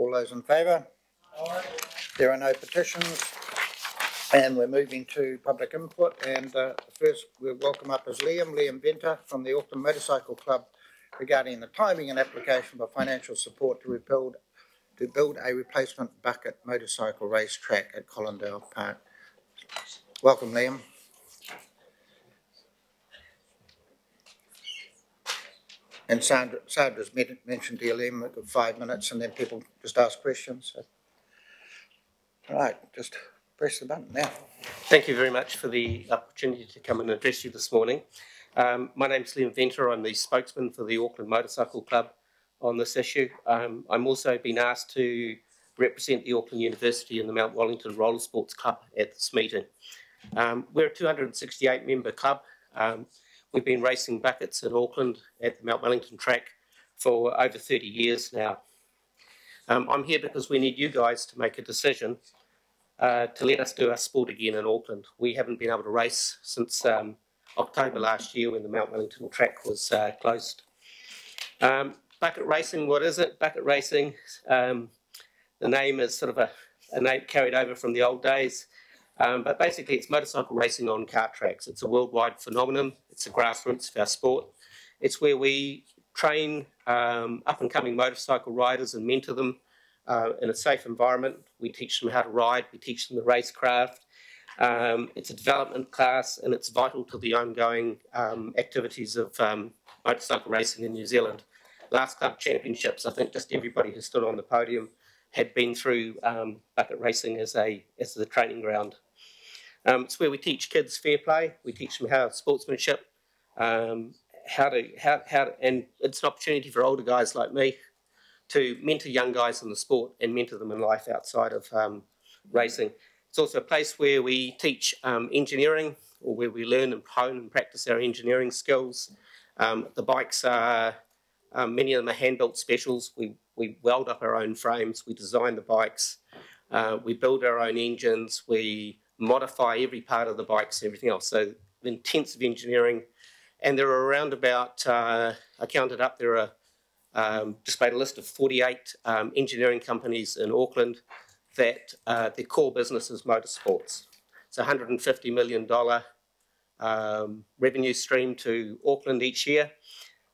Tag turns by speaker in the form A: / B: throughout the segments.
A: All those in favour? Aye. There are no petitions, and we're moving to public input. And first, we'll welcome up as Liam Venter from the Auckland Motorcycle Club regarding the timing and application for financial support to build a replacement bucket motorcycle race track at Collindale Park. Welcome, Liam. And Sandra's mentioned to you, Liam, we've got 5 minutes and then people just ask questions. So. All right, just press the button now.
B: Thank you very much for the opportunity to come and address you this morning. My name's Liam Venter. I'm the spokesman for the Auckland Motorcycle Club on this issue. I'm also been asked to represent the Auckland University and the Mount Wellington Roller Sports Club at this meeting. We're a 268 member club. We've been racing buckets in Auckland at the Mount Wellington track for over 30 years now. I'm here because we need you guys to make a decision to let us do our sport again in Auckland. We haven't been able to race since October last year when the Mount Wellington track was closed. Bucket racing, what is it? Bucket racing, the name is sort of a name carried over from the old days. But basically it's motorcycle racing on kart tracks. It's a worldwide phenomenon. It's a grassroots of our sport. It's where we train up-and-coming motorcycle riders and mentor them in a safe environment. We teach them how to ride. We teach them the racecraft. It's a development class and it's vital to the ongoing activities of motorcycle racing in New Zealand. Last club championships, I think just everybody who stood on the podium had been through bucket racing as the training ground. It's where we teach kids fair play. We teach them how sportsmanship, and it's an opportunity for older guys like me to mentor young guys in the sport and mentor them in life outside of racing. It's also a place where we teach engineering, or where we learn and hone and practice our engineering skills. The bikes are, many of them are hand-built specials. We weld up our own frames, we design the bikes, we build our own engines, we modify every part of the bikes and everything else. So intensive engineering. And there are around about, I counted up, there are just made a list of 48 engineering companies in Auckland that their core business is motorsports. It's a $150 million revenue stream to Auckland each year.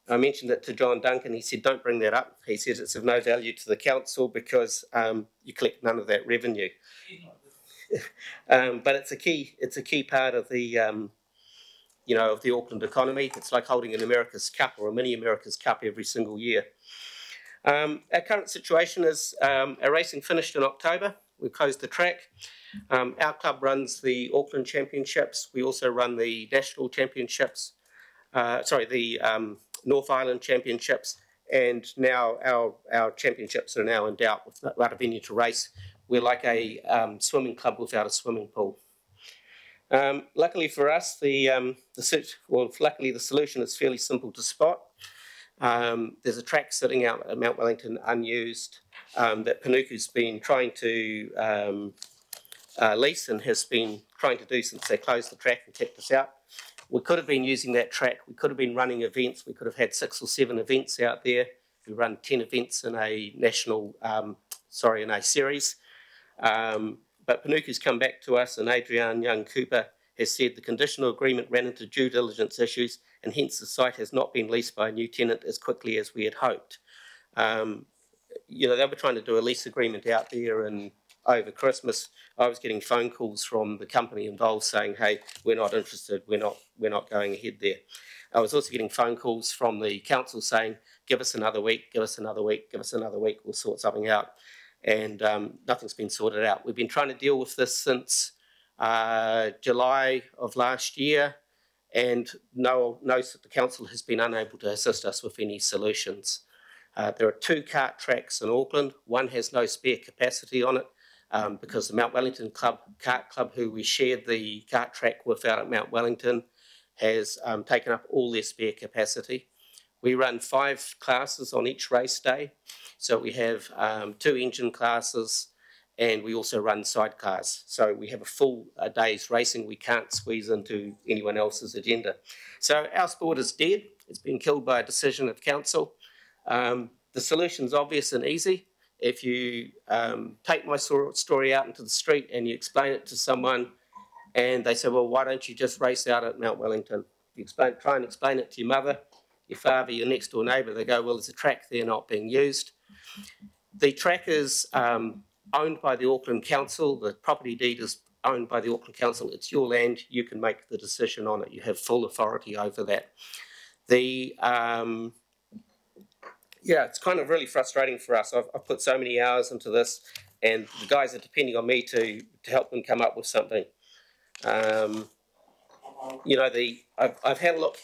B: I mentioned it to John Duncan. He said, don't bring that up. He says it's of no value to the council because you collect none of that revenue. But it's a key part of the of the Auckland economy. It's like holding an America's Cup or a mini America's Cup every single year. Our current situation is our racing finished in October. We closed the track. Our club runs the Auckland Championships. We also run the National Championships. The North Island Championships, and now our championships are now in doubt without a venue to race. We're like a swimming club without a swimming pool. Luckily for us, luckily the solution is fairly simple to spot. There's a track sitting out at Mount Wellington unused that Panuku's been trying to lease and has been trying to do since they closed the track and kicked us out. We could have been using that track. We could have been running events. We could have had 6 or 7 events out there. We run 10 events in a in a series. But Panuku's come back to us, and Adrian Young-Cooper has said the conditional agreement ran into due diligence issues, and hence the site has not been leased by a new tenant as quickly as we had hoped. They were trying to do a lease agreement out there, and over Christmas, I was getting phone calls from the company involved saying, hey, we're not interested, we're not going ahead there. I was also getting phone calls from the council saying, give us another week, give us another week, give us another week, we'll sort something out. And nothing's been sorted out. We've been trying to deal with this since July of last year, and the council has been unable to assist us with any solutions. There are 2 kart tracks in Auckland. One has no spare capacity on it, because the Mount Wellington Kart Club, who we shared the kart track with out at Mount Wellington, has taken up all their spare capacity. We run 5 classes on each race day. So we have 2 engine classes, and we also run sidecars. So we have a full day's racing. We can't squeeze into anyone else's agenda. So our sport is dead. It's been killed by a decision of council. The solution's obvious and easy. if you take my story out into the street and you explain it to someone and they say, well, why don't you just race out at Mount Wellington? You try and explain it to your mother, your father, your next door neighbour, they go, well, there's a track there not being used. The track is owned by the Auckland Council. The property deed is owned by the Auckland Council. It's your land. You can make the decision on it. You have full authority over that. Yeah, it's kind of really frustrating for us. I've put so many hours into this, and the guys are depending on me to help them come up with something. You know, I've had a look.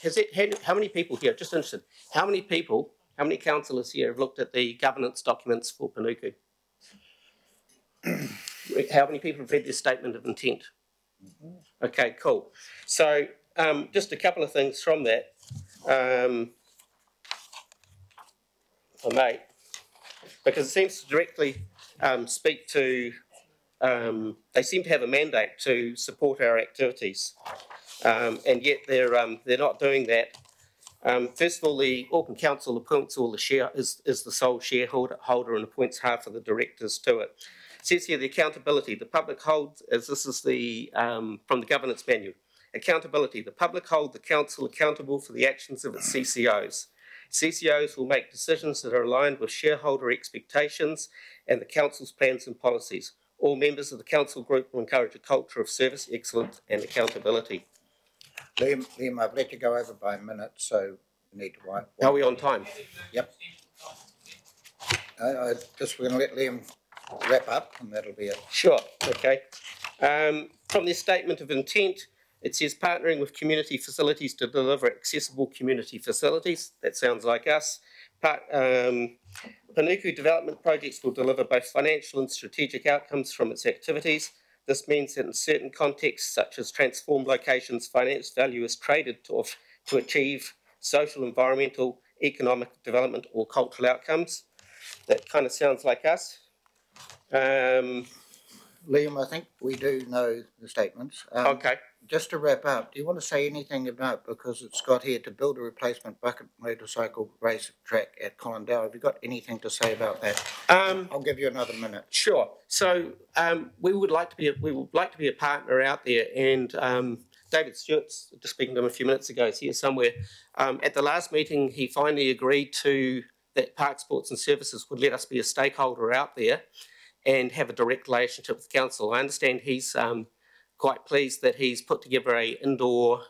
B: How many people here? Just interested. How many councillors here have looked at the governance documents for Panuku? How many people have read this statement of intent? Okay, cool. So just a couple of things from that. Because it seems to directly speak to, they seem to have a mandate to support our activities, and yet they're not doing that. First of all, the Auckland Council appoints all the is the sole shareholder and appoints half of the directors to it. It says here the accountability. The public holds, as this is the from the governance manual, accountability. The public hold the council accountable for the actions of its CCOs. CCOs will make decisions that are aligned with shareholder expectations and the council's plans and policies. All members of the council group will encourage a culture of service, excellence and accountability.
A: Liam, I've let you go over by a minute, so we need to wipe.
B: Are we on time?
A: Yep. We're going to let Liam wrap up, and that'll be it.
B: Sure, okay. From this statement of intent, it says partnering with community facilities to deliver accessible community facilities. That sounds like us. Panuku development projects will deliver both financial and strategic outcomes from its activities. This means that in certain contexts, such as transformed locations, finance value is traded to achieve social, environmental, economic development or cultural outcomes. That kind of sounds like us.
A: Liam, I think we do know the statements.
B: Okay.
A: Just to wrap up, do you want to say anything about, because it's got here to build a replacement bucket motorcycle race track at Colindale? Have you got anything to say about that? I'll give you another minute.
B: Sure. So we would like to be a partner out there, and David Stewart's just speaking to him a few minutes ago. He's here somewhere. At the last meeting, he finally agreed to that Park Sports and Services would let us be a stakeholder out there and have a direct relationship with the council. I understand he's quite pleased that he's put together an indoor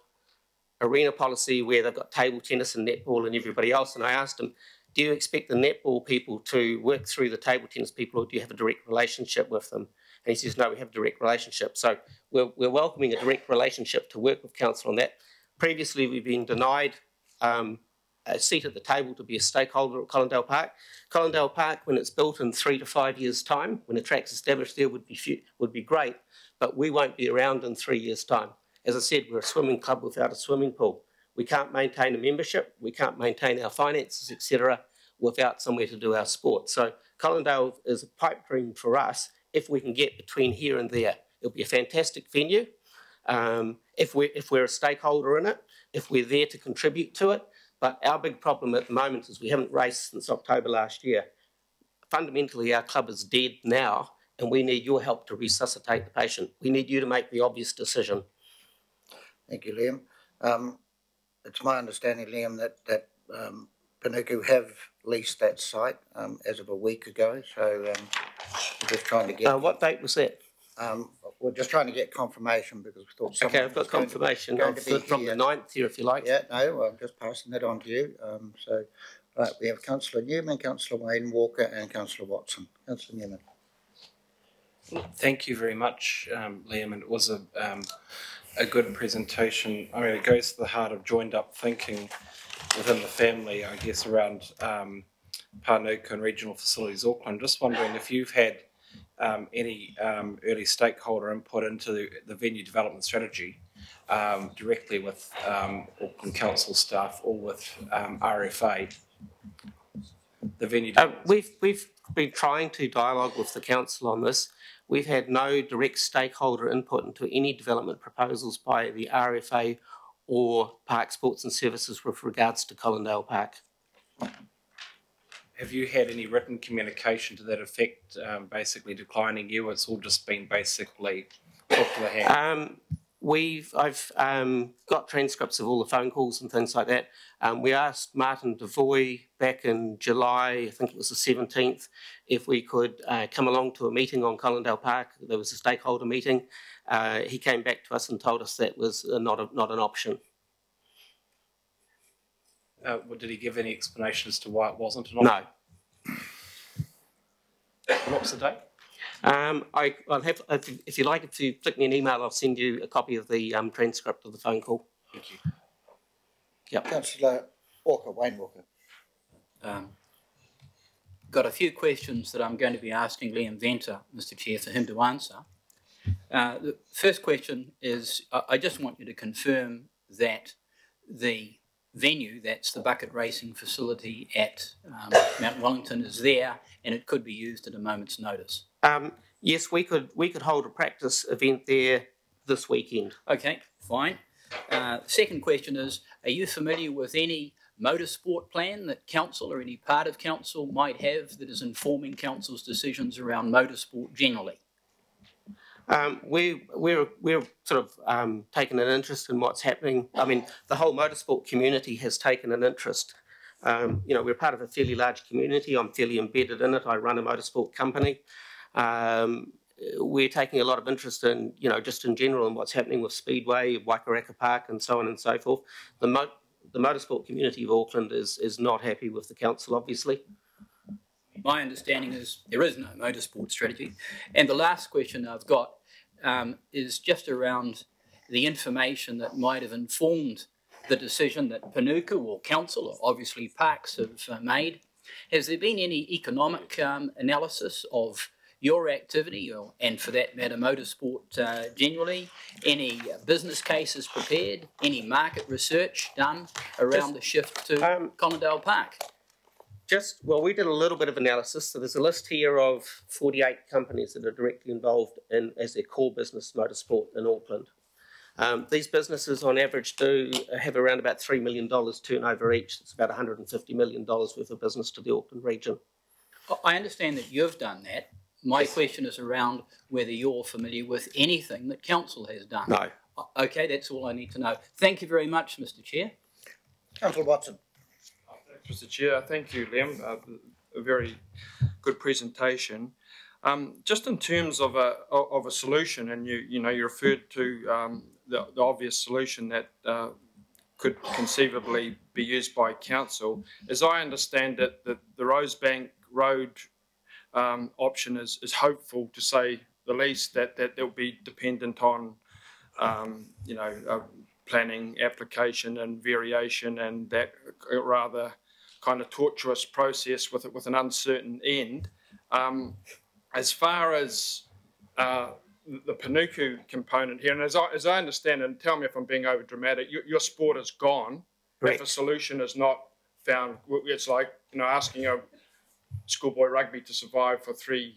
B: arena policy where they've got table tennis and netball and everybody else. And I asked him, do you expect the netball people to work through the table tennis people, or do you have a direct relationship with them? And he says, no, we have a direct relationship. So we're welcoming a direct relationship to work with council on that. Previously, we've been denied a seat at the table to be a stakeholder at Colindale Park. Colindale Park, when it's built in 3 to 5 years' time, when the track's established there, would be great, but we won't be around in 3 years' time. As I said, we're a swimming club without a swimming pool. We can't maintain a membership, we can't maintain our finances, etc., without somewhere to do our sport. So Colindale is a pipe dream for us if we can get between here and there. It'll be a fantastic venue if we're a stakeholder in it, if we're there to contribute to it. But our big problem at the moment is we haven't raced since October last year. Fundamentally, our club is dead now, and we need your help to resuscitate the patient. We need you to make the obvious decision.
A: Thank you, Liam. It's my understanding, Liam, that Panuku have leased that site as of a week ago. So we're just trying to get...
B: what date was that?
A: We're just trying to get confirmation because we thought someone...
B: Okay, I've got confirmation from the 9th here, if you like.
A: Yeah, no, I'm just passing that on to you. Right, we have Councillor Newman, Councillor Wayne Walker and Councillor Watson. Councillor Newman.
C: Thank you very much, Liam, and it was a good presentation. I mean, it goes to the heart of joined up thinking within the family, I guess, around Panuku and Regional Facilities Auckland. Just wondering if you've had any early stakeholder input into the venue development strategy directly with Auckland Council staff or with RFA, the venue
B: we've been trying to dialogue with the council on this. We've had no direct stakeholder input into any development proposals by the RFA or Park Sports and Services with regards to Colindale Park.
C: Have you had any written communication to that effect, basically declining you? It's all just been basically talk to the hand?
B: I've got transcripts of all the phone calls and things like that. We asked Martin Devoy back in July, I think it was the 17th, if we could come along to a meeting on Collindale Park. There was a stakeholder meeting. He came back to us and told us that was not an option.
C: Did he give any explanation as to why it wasn't an option?
B: No.
C: What was the date?
B: I'll have, if you like, if you flick me an email, I'll send you a copy of the transcript of the phone call.
C: Thank you.
B: Yep.
A: Councillor Walker, Wayne Walker.
D: Got a few questions that I'm going to be asking Liam Venter, Mr. Chair, for him to answer. The first question is, I just want you to confirm that the venue, that's the bucket racing facility at Mount Wellington, is there and it could be used at a moment's notice.
B: Yes, we could hold a practice event there this weekend.
D: Okay, fine. Second question is, are you familiar with any motorsport plan that council or any part of council might have that is informing council's decisions around motorsport generally? We're
B: sort of taken an interest in what's happening. I mean, the whole motorsport community has taken an interest. We're part of a fairly large community. I'm fairly embedded in it. I run a motorsport company. We're taking a lot of interest in, just in general in what's happening with Speedway, Waikaraka Park, and so on and so forth. The motorsport community of Auckland is not happy with the council, obviously.
D: My understanding is there is no motorsport strategy. And the last question I've got is just around the information that might have informed the decision that Panuku or council, or obviously parks, have made. Has there been any economic analysis of your activity, and for that matter motorsport generally? Any business cases prepared? Any market research done around the shift to Collindale Park?
B: We did a little bit of analysis. So there's a list here of 48 companies that are directly involved in, as their core business, motorsport in Auckland. These businesses on average do have around about $3 million turnover each. It's about $150 million worth of business to the Auckland region.
D: I understand that you've done that. My question is around whether you're familiar with anything that council has done.
B: No.
D: Okay, that's all I need to know. Thank you very much, Mr. Chair.
A: Councillor Watson.
E: Mr. Chair, thank you, Liam. A very good presentation. Just in terms of a solution, and you referred to the obvious solution that could conceivably be used by council. As I understand it, the Rosebank Road option is hopeful, to say the least, that they'll be dependent on planning application and variation, and that rather kind of tortuous process with an uncertain end. As far as the Panuku component here, and as I understand it, and tell me if I'm being over dramatic, your sport is gone. Right. If a solution is not found, it's like asking a schoolboy rugby to survive for 3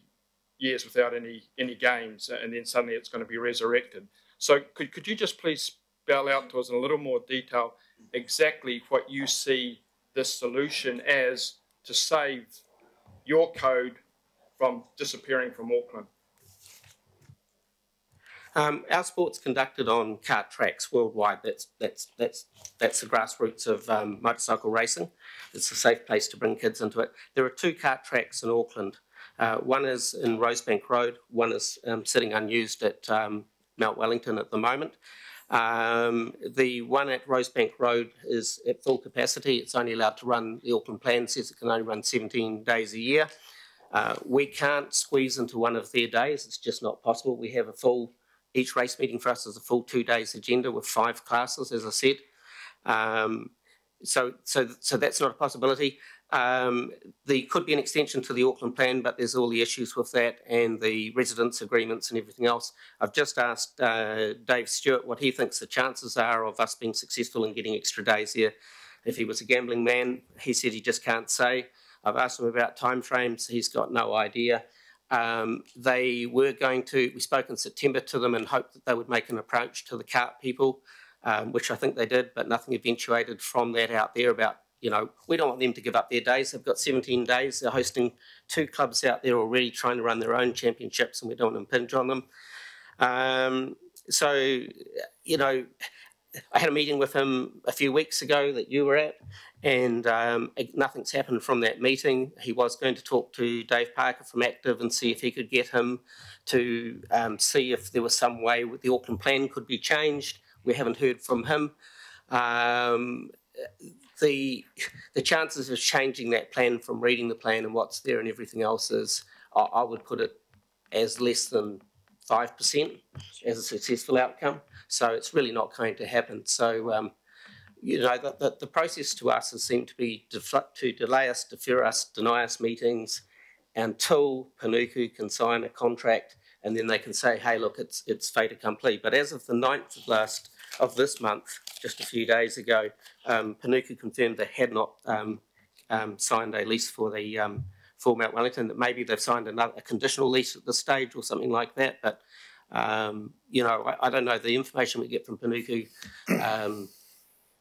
E: years without any games, and then suddenly it's going to be resurrected. So could you just please spell out to us in a little more detail exactly what you see this solution as to save your code from disappearing from Auckland?
B: Our sport's conducted on kart tracks worldwide. That's the grassroots of motorcycle racing. It's a safe place to bring kids into it. There are 2 kart tracks in Auckland. One is in Rosebank Road. One is sitting unused at Mount Wellington at the moment. The one at Rosebank Road is at full capacity. It's only allowed to run, the Auckland plan says it can only run 17 days a year. We can't squeeze into one of their days. It's just not possible. We have each race meeting for us is a full 2 days agenda with 5 classes, as I said. So that's not a possibility. There could be an extension to the Auckland plan, but there's all the issues with that and the residence agreements and everything else. I've just asked Dave Stewart what he thinks the chances are of us being successful in getting extra days here. If he was a gambling man, he said he just can't say. I've asked him about timeframes. He's got no idea. We spoke in September to them and hoped that they would make an approach to the kart people, which I think they did, but nothing eventuated from that out there about, you know, we don't want them to give up their days. They've got 17 days. They're hosting 2 clubs out there already trying to run their own championships, and we don't want to impinge on them. So, you know, I had a meeting with him a few weeks ago that you were at, and nothing's happened from that meeting. He was going to talk to Dave Parker from Active and see if he could get him to see if there was some way the Auckland plan could be changed. We haven't heard from him. The chances of changing that plan from reading the plan and what's there and everything else is, I would put it as less than 5% as a successful outcome. So it's really not going to happen. So, you know, the process to us has seemed to be to delay us, defer us, deny us meetings until Panuku can sign a contract, and then they can say, hey, look, it's fait accompli. But as of the 9th of this month, just a few days ago, Panuku confirmed they had not signed a lease for the for Mount Wellington, that maybe they've signed a conditional lease at this stage or something like that. But, you know, I don't know. The information we get from Panuku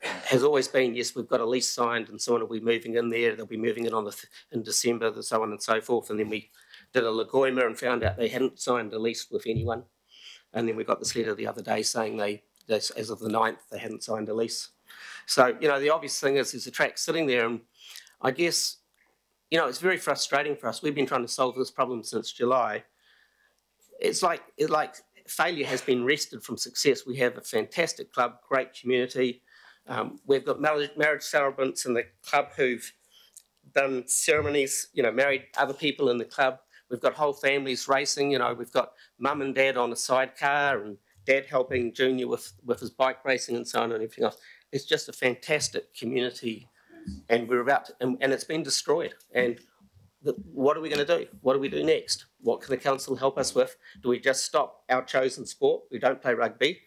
B: has always been, yes, we've got a lease signed and someone will be moving in there. They'll be moving in in December, so on and so forth. And then we did a Lagoima and found out they hadn't signed a lease with anyone. And then we got this letter the other day saying as of the 9th, they hadn't signed a lease. So, you know, the obvious thing is there's a track sitting there, and I guess, you know, it's very frustrating for us. We've been trying to solve this problem since July. It's like failure has been wrested from success. We have a fantastic club, great community. We've got marriage celebrants in the club who've done ceremonies, you know, married other people in the club. We've got whole families racing. You know, we've got mum and dad on a sidecar and dad helping Junior with his bike racing and so on and everything else. It's just a fantastic community, and we're about to, and it's been destroyed. And what are we going to do? What do we do next? What can the council help us with? Do we just stop our chosen sport? We don't play rugby.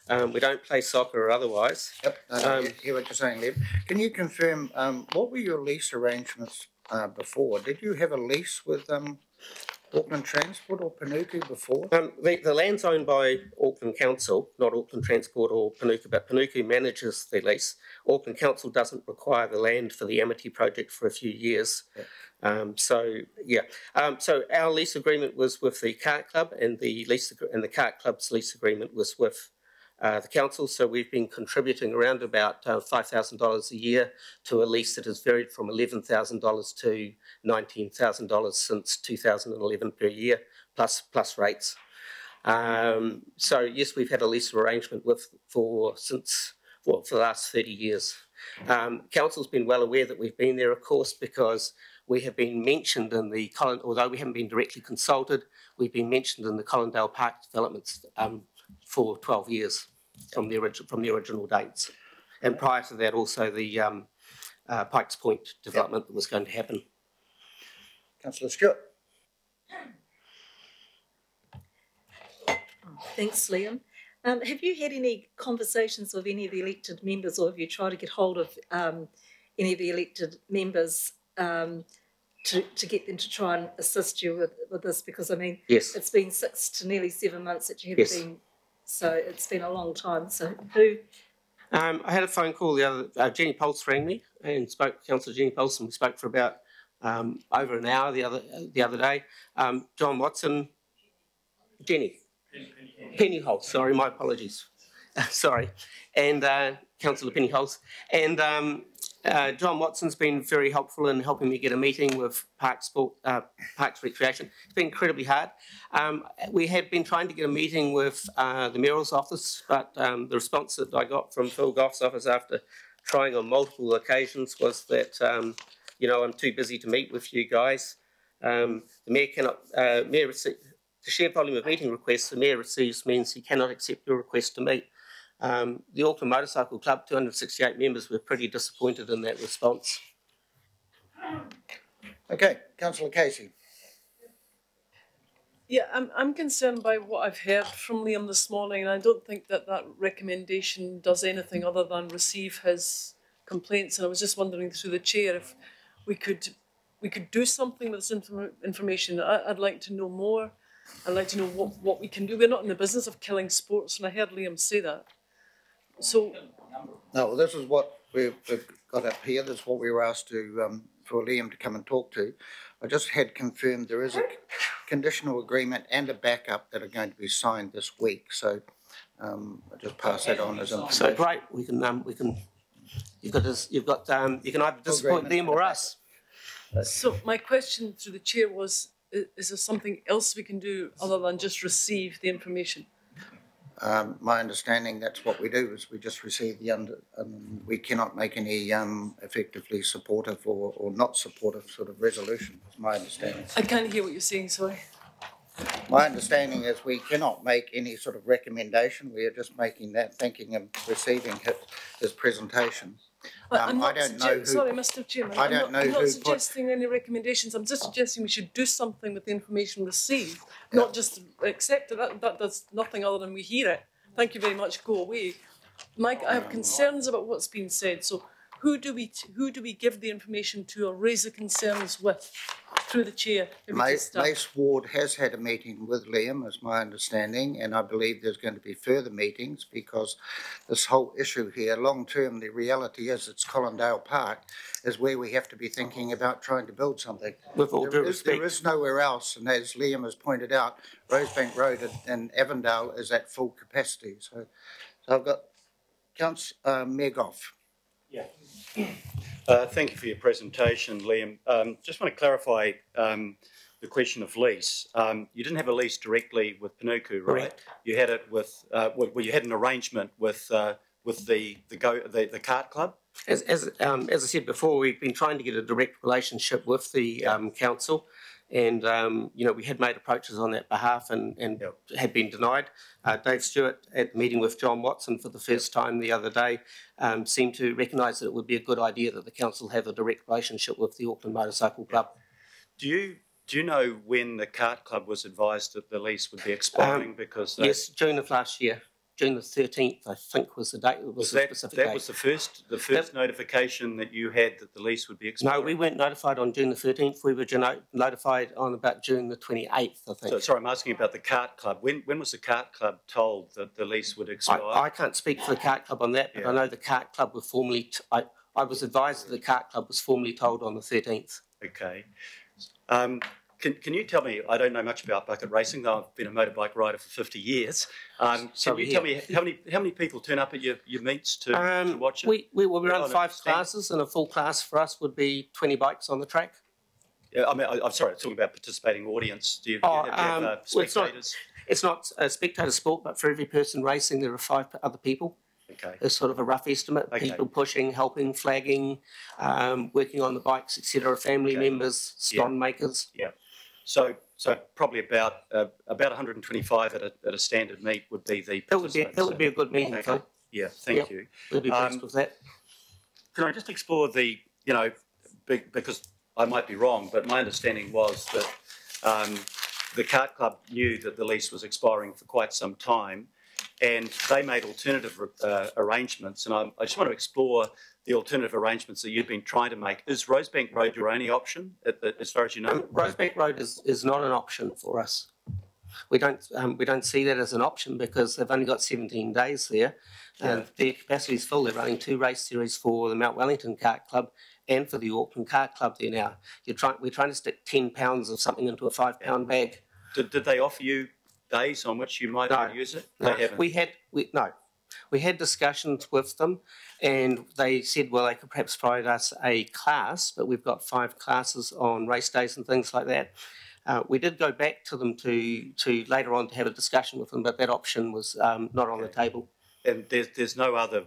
B: We don't play soccer or otherwise.
A: Yep, I hear what you're saying, Liv. Can you confirm, what were your lease arrangements before? Did you have a lease with Auckland Transport or Panuku before?
B: The land's owned by Auckland Council, not Auckland Transport or Panuku, but Panuku manages the lease. Auckland Council doesn't require the land for the Amity project for a few years. Yep. So our lease agreement was with the Kart Club, and the Kart Club's lease agreement was with the council. So we've been contributing around about $5,000 a year to a lease that has varied from $11,000 to $19,000 since 2011 per year, plus rates. So yes, we've had a lease arrangement for the last 30 years. Council's been well aware that we've been there, of course, because we have been mentioned in the although we haven't been directly consulted, we've been mentioned in the Collindale Park developments for 12 years from the original dates, and prior to that also the Pikes Point development that was going to happen.
A: Councillor Stewart.
F: Thanks, Liam. Have you had any conversations with any of the elected members, or have you tried to get hold of any of the elected members to get them to try and assist you with this? Because, I mean,
B: yes,
F: it's been 6 to nearly 7 months that you haven't
B: yes.
F: been, so it's been a long time. So who?
B: I had a phone call the other, Jenny Pulse rang me and spoke, Councillor Jenny Pulse, and we spoke for about over an hour the other day. John Watson, Jenny. Pennyholt, sorry, my apologies. Sorry. And Councillor Pennyholt. And John Watson's been very helpful in helping me get a meeting with Parks Recreation. It's been incredibly hard. We had been trying to get a meeting with the Mayoral's office, but the response that I got from Phil Goff's office after trying on multiple occasions was that, you know, I'm too busy to meet with you guys. The Mayor cannot, the sheer volume of meeting requests the Mayor receives means he cannot accept your request to meet. The Auckland Motorcycle Club, 268 members, were pretty disappointed in that response.
A: Okay, Councillor Casey.
G: Yeah, I'm concerned by what I've heard from Liam this morning, and I don't think that recommendation does anything other than receive his complaints. And I was just wondering through the chair if we could do something with this information. I'd like to know more. I'd like to know what we can do. We're not in the business of killing sports, and I heard Liam say that. So,
A: No, well, this is what we've got up here, that's what we were asked to, for Liam to come and talk to. I just had confirmed there is a conditional agreement and a backup that are going to be signed this week, so I'll just pass that on as information.
B: So great, we can you can either disappoint them or us.
G: So my question through the chair was, is there something else we can do other than just receive the information?
A: My understanding, that's what we do, is we just receive the we cannot make any effectively supportive or not supportive sort of resolution, is my understanding.
G: I can't hear what you're saying, sorry.
A: My understanding is we cannot make any sort of recommendation. We are just making that, thanking him, receiving his presentation.
G: I
A: don't know who.
G: Sorry, Mr. Chairman. I'm not suggesting any recommendations. I'm just suggesting we should do something with the information received, not just accept it. That does nothing other than we hear it. Thank you very much. Go away. Mike, I have concerns about what's been said. So, who do we give the information to or raise the concerns with through the chair?
A: Mace Ward has had a meeting with Liam, is my understanding, and I believe there's going to be further meetings because this whole issue here, long term, the reality is it's Collindale Park is where we have to be thinking about trying to build something.
B: With all due respect.
A: There is nowhere else, and as Liam has pointed out, Rosebank Road in Avondale is at full capacity. So I've got Councillor Mayor Goff.
H: Yeah. Thank you for your presentation, Liam. Just want to clarify the question of lease. You didn't have a lease directly with Panuku, right?
B: Correct.
H: You had it with, you had an arrangement with the kart club.
B: As I said before, we've been trying to get a direct relationship with the council, and we had made approaches on that behalf and had been denied. Dave Stewart, at the meeting with John Watson for the first time the other day, seemed to recognise that it would be a good idea that the council have a direct relationship with the Auckland Motorcycle Club.
H: Do you know when the kart club was advised that the lease would be expiring? Because
B: yes, June of last year. June the 13th, I think, was the date. Was the specific date.
H: That was the first notification that you had that the lease would be expiring?
B: No, we weren't notified on June the 13th. We were notified on about June the 28th, I think.
H: So, sorry, I'm asking about the kart club. When was the kart club told that the lease would expire?
B: I can't speak for the kart club on that, but I know the kart club were formally... I was advised that the kart club was formally told on the 13th.
H: Okay. Can you tell me, I don't know much about bucket racing, though I've been a motorbike rider for 50 years. Can you tell me how many people turn up at your meets to watch it?
B: We run 5 classes, and a full class for us would be 20 bikes on the track.
H: Yeah, I mean, I'm sorry, I'm talking about participating audience. Do you have spectators?
B: It's not a spectator sport, but for every person racing, there are 5 other people.
H: Okay.
B: It's sort of a rough estimate. Okay. People pushing, helping, flagging, working on the bikes, etc. Family members, stone makers.
H: Yeah. So probably about 125 at a standard meet would be the participants.
B: That would be a good meeting. Okay.
H: Yeah, thank you.
B: We'll be pleased with that.
H: Can I just explore because I might be wrong, but my understanding was that the kart club knew that the lease was expiring for quite some time, and they made alternative arrangements. And I just want to explore the alternative arrangements that you've been trying to make. Is Rosebank Road your only option, as far as you know?
B: Rosebank Road is not an option for us. We don't see that as an option because they've only got 17 days there, and their capacity is full. They're running 2 race series for the Mount Wellington Kart Club and for the Auckland Kart Club there now. We're trying to stick 10 pounds of something into a 5-pound bag.
H: Did they offer you days on which you might use it?
B: No,
H: they haven't.
B: We had discussions with them, and they said, well, they could perhaps provide us a class, but we've got 5 classes on race days and things like that. We did go back to them to later on to have a discussion with them, but that option was not on the table.
H: And there's no other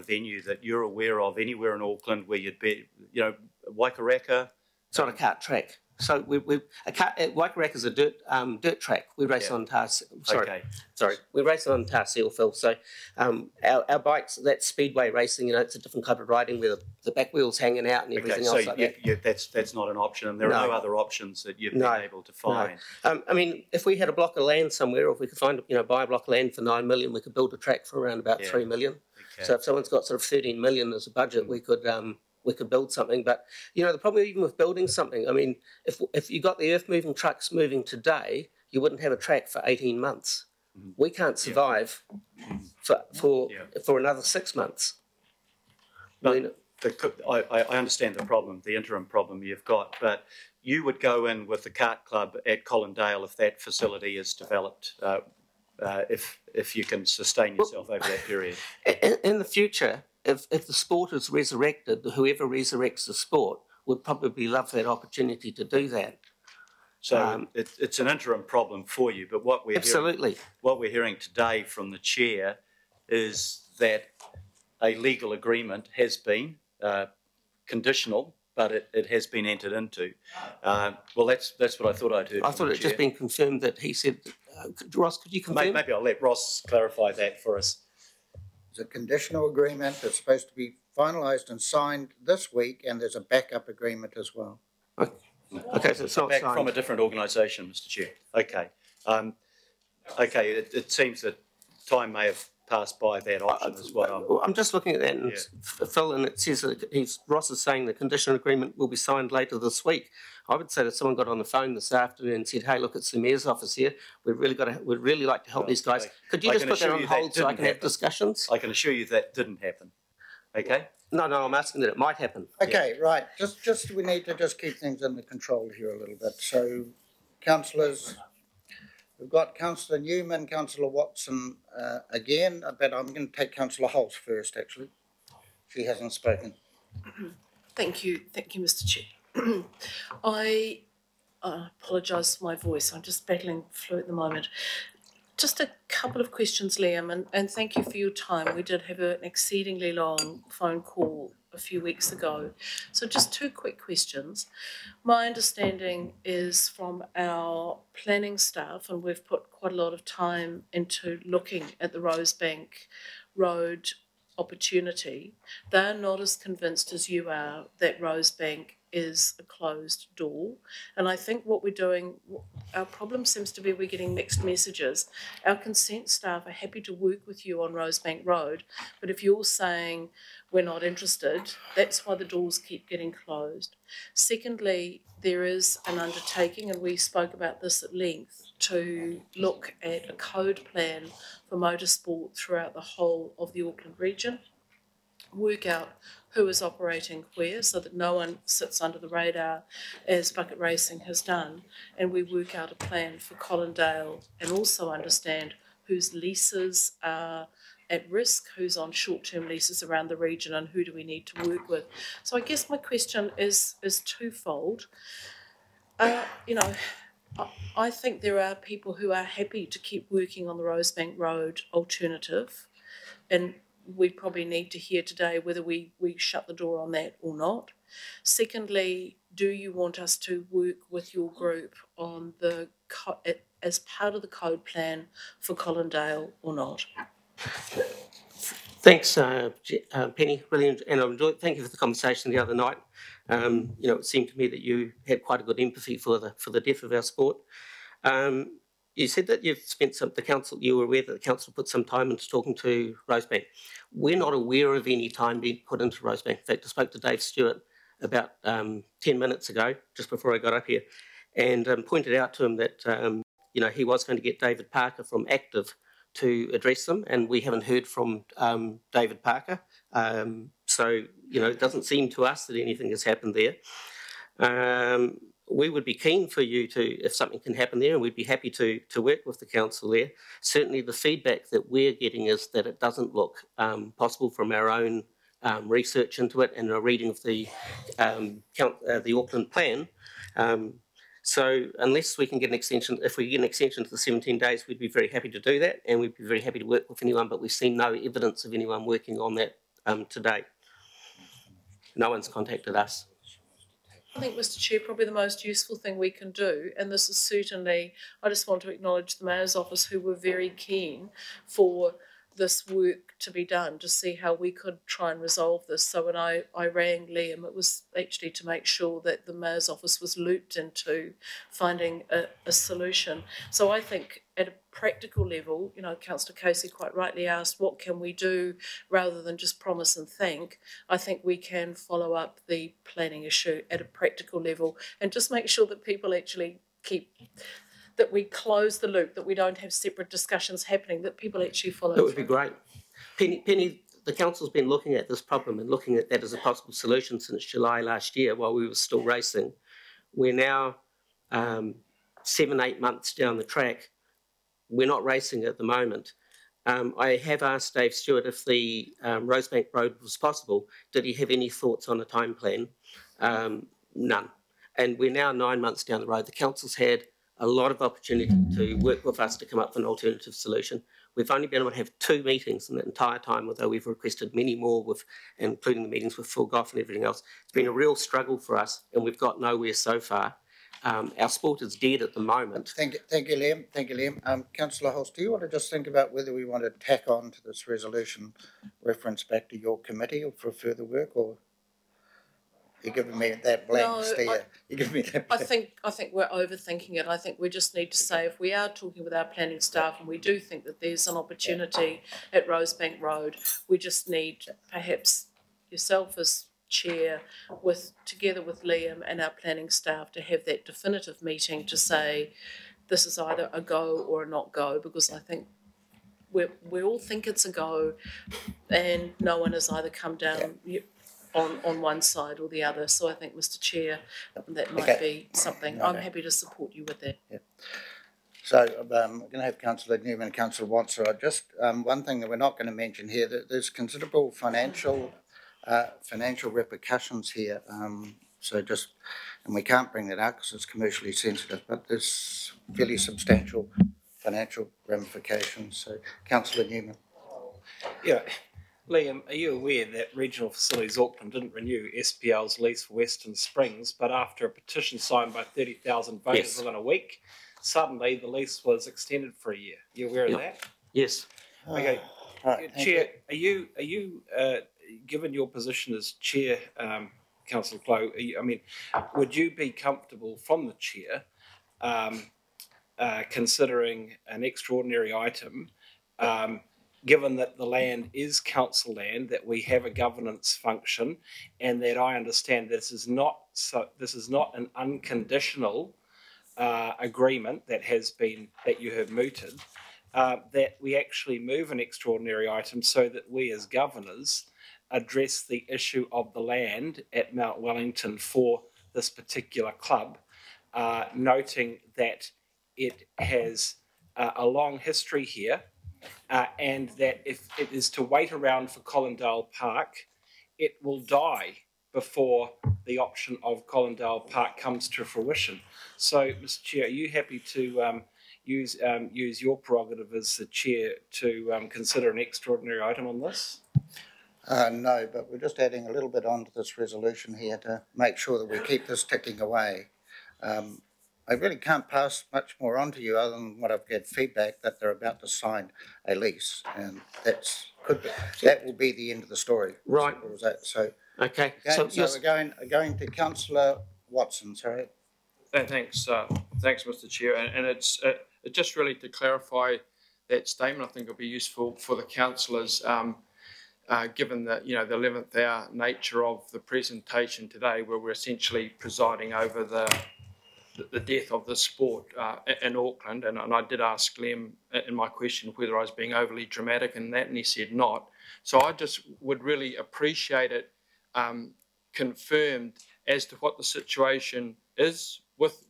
H: venue that you're aware of anywhere in Auckland where you'd be, Waikaraka?
B: It's not a kart track. So Waikaraka is a dirt track. We race on tar. We race on tar seal fill. So our bikes, that's speedway racing. It's a different type of riding where the back wheels hanging out and everything else like that.
H: That's not an option, and there are no other options that you've been able to find.
B: No. I mean, if we had a block of land somewhere, or if we could find buy a block of land for 9 million, we could build a track for around about 3 million. Okay. So if someone's got sort of 13 million as a budget, we could build something. But the problem even with building something, I mean, if you got the earth moving trucks moving today, you wouldn't have a track for 18 months. Mm-hmm. We can't survive for another 6 months.
H: But I understand the problem, the interim problem you've got, but you would go in with the kart club at Colindale if that facility is developed, if you can sustain yourself over that period.
B: In the future, if the sport is resurrected, whoever resurrects the sport would probably love that opportunity to do that.
H: So it's an interim problem for you, but what we're hearing today from the chair is that a legal agreement has been conditional, but it has been entered into. Well, that's what I thought I'd heard.
B: I thought it just been confirmed that he said. Ross, could you confirm?
H: Maybe I'll let Ross clarify that for us.
A: It's a conditional agreement. It's supposed to be finalised and signed this week, and there's a backup agreement as well.
B: Okay, so it's not
H: back
B: signed.
H: From a different organisation, Mr. Chair. Okay. Okay, it seems that time may have passed by that option as well.
B: I'm just looking at that, and Phil, and it says that Ross is saying the conditional agreement will be signed later this week. I would say that someone got on the phone this afternoon and said, "Hey, look, it's the mayor's office here. We'd really like to help these guys. Could you just put that on hold so I can have discussions?"
H: I can assure you that didn't happen. Okay.
B: No, I'm asking that it might happen.
A: Okay, right. Just we need to just keep things under control here a little bit. So, councillors, we've got Councillor Newman, Councillor Watson again, but I'm going to take Councillor Holtz first, actually. She hasn't spoken.
G: Thank you, Mr. Chair. I apologise for my voice. I'm just battling flu at the moment. Just a couple of questions, Liam, and thank you for your time. We did have an exceedingly long phone call a few weeks ago. So just two quick questions. My understanding is from our planning staff, and we've put quite a lot of time into looking at the Rosebank Road opportunity, they're not as convinced as you are that Rosebank is a closed door. And I think what we're doing, our problem seems to be we're getting mixed messages. Our consent staff are happy to work with you on Rosebank Road, but if you're saying we're not interested, that's why the doors keep getting closed. Secondly, there is an undertaking, and we spoke about this at length, to look at a code plan for motorsport throughout the whole of the Auckland region, work out who is operating where so that no one sits under the radar as Bucket Racing has done, and we work out a plan for Colindale and also understand whose leases are at risk, who's on short-term leases around the region, and who do we need to work with. So I guess my question is twofold. I think there are people who are happy to keep working on the Rosebank Road alternative, and we probably need to hear today whether we shut the door on that or not. Secondly, do you want us to work with your group on as part of the code plan for Colindale or not?
B: Thanks, Penny. Really, and I enjoyed. Thank you for the conversation the other night. It seemed to me that you had quite a good empathy for the death of our sport. You said that you've spent the council. You were aware that the council put some time into talking to Rosebank. We're not aware of any time being put into Rosebank. In fact, I spoke to Dave Stewart about 10 minutes ago, just before I got up here, and pointed out to him that he was going to get David Parker from Active to address them, and we haven't heard from David Parker. So it doesn't seem to us that anything has happened there. We would be keen for you to, if something can happen there, and we'd be happy to work with the council there. Certainly the feedback that we're getting is that it doesn't look possible from our own research into it and a reading of the Auckland plan. So unless we can get an extension, if we get an extension to the 17 days, we'd be very happy to do that, and we'd be very happy to work with anyone, but we've seen no evidence of anyone working on that to date. No one's contacted us.
G: I think, Mr. Chair, probably the most useful thing we can do, and this is certainly, I just want to acknowledge the Mayor's office who were very keen for this work to be done, to see how we could try and resolve this. So when I rang Liam, it was actually to make sure that the Mayor's office was looped into finding a solution. So I think at a practical level, Councillor Casey quite rightly asked, what can we do rather than just promise and think? I think we can follow up the planning issue at a practical level and just make sure that people actually that we close the loop, that we don't have separate discussions happening, that people actually follow.
B: That would be great. Penny, the council's been looking at this problem and looking at that as a possible solution since July last year while we were still racing. We're now 7-8 months down the track. We're not racing at the moment. I have asked Dave Stewart if the Rosebank Road was possible. Did he have any thoughts on a time plan? None. And we're now 9 months down the road. The council's had a lot of opportunity to work with us to come up with an alternative solution. We've only been able to have 2 meetings in that entire time, although we've requested many more, including the meetings with Phil Goff and everything else. It's been a real struggle for us, and we've got nowhere so far. Our sport is dead at the moment.
A: Thank you, Liam. Thank you, Liam. Councillor Hulse, do you want to just think about whether we want to tack on to this resolution reference back to your committee or for further work, or you're giving me that blank stare? You're giving me that.
G: I think we're overthinking it. I think we just need to say, if we are talking with our planning staff and we do think that there's an opportunity at Rosebank Road, we just need perhaps yourself as chair together with Liam and our planning staff to have that definitive meeting to say this is either a go or a not go, because I think we all think it's a go and no one has either come down on one side or the other. So I think, Mr. Chair, that might be something. I'm happy to support you with that. Yeah.
A: So I'm going to have Councillor Newman and Councillor Watson. Just one thing that we're not going to mention here, that there's considerable financial repercussions here. So just, and we can't bring that out because it's commercially sensitive, but there's fairly substantial financial ramifications. So, Councillor Newman.
C: Yeah. Liam, are you aware that Regional Facilities Auckland didn't renew SPL's lease for Western Springs, but after a petition signed by 30,000 voters within a week, suddenly the lease was extended for a year? You aware of that?
B: Yes.
C: Okay.
A: Right,
C: Chair, are you given your position as chair, Councillor Clow, I mean, would you be comfortable from the chair considering an extraordinary item, given that the land is council land, that we have a governance function, and that I understand this is not an unconditional agreement that you have mooted, that we actually move an extraordinary item so that we as governors address the issue of the land at Mount Wellington for this particular club, noting that it has a long history here, and that if it is to wait around for Colindale Park, it will die before the option of Colindale Park comes to fruition. So, Mr. Chair, are you happy to use your prerogative as the chair to consider an extraordinary item on this?
A: No, but we're just adding a little bit onto this resolution here to make sure that we keep this ticking away. I really can't pass much more on to you other than what I've had feedback that they're about to sign a lease, and that will be the end of the story.
B: Right.
A: So
B: okay.
A: So we're going to Councillor Watson. Sorry.
E: Thanks, Mr. Chair. And it's just really to clarify that statement. I think it'll be useful for the councillors. Given that the 11th hour nature of the presentation today, where we're essentially presiding over the death of the sport in Auckland, and I did ask Liam in my question whether I was being overly dramatic in that, and he said not. So I just would really appreciate it confirmed as to what the situation is with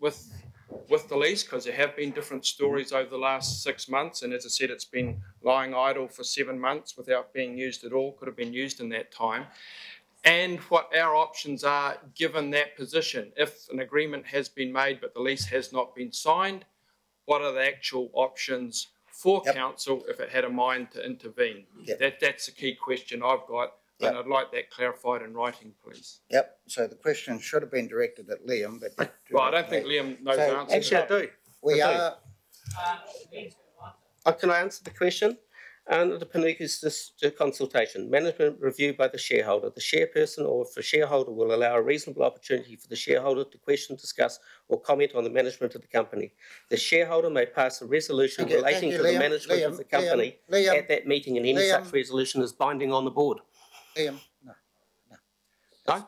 E: the lease, because there have been different stories over the last 6 months, and as I said, it's been lying idle for 7 months without being used at all. Could have been used in that time. And what our options are given that position. If an agreement has been made but the lease has not been signed, what are the actual options for council if it had a mind to intervene? That's the key question I've got, and I'd like that clarified in writing, please.
A: Yep, so the question should have been directed at Liam, but...
E: Well, I don't think Liam knows the answer.
B: Actually, I do.
A: We are...
B: Can I answer the question? Under the Panuku's consultation, management review by the shareholder. The chairperson or if a shareholder will allow a reasonable opportunity for the shareholder to question, discuss or comment on the management of the company. The shareholder may pass a resolution relating to the management of the company at that meeting, and any such resolution is binding on the board.
A: Liam, no.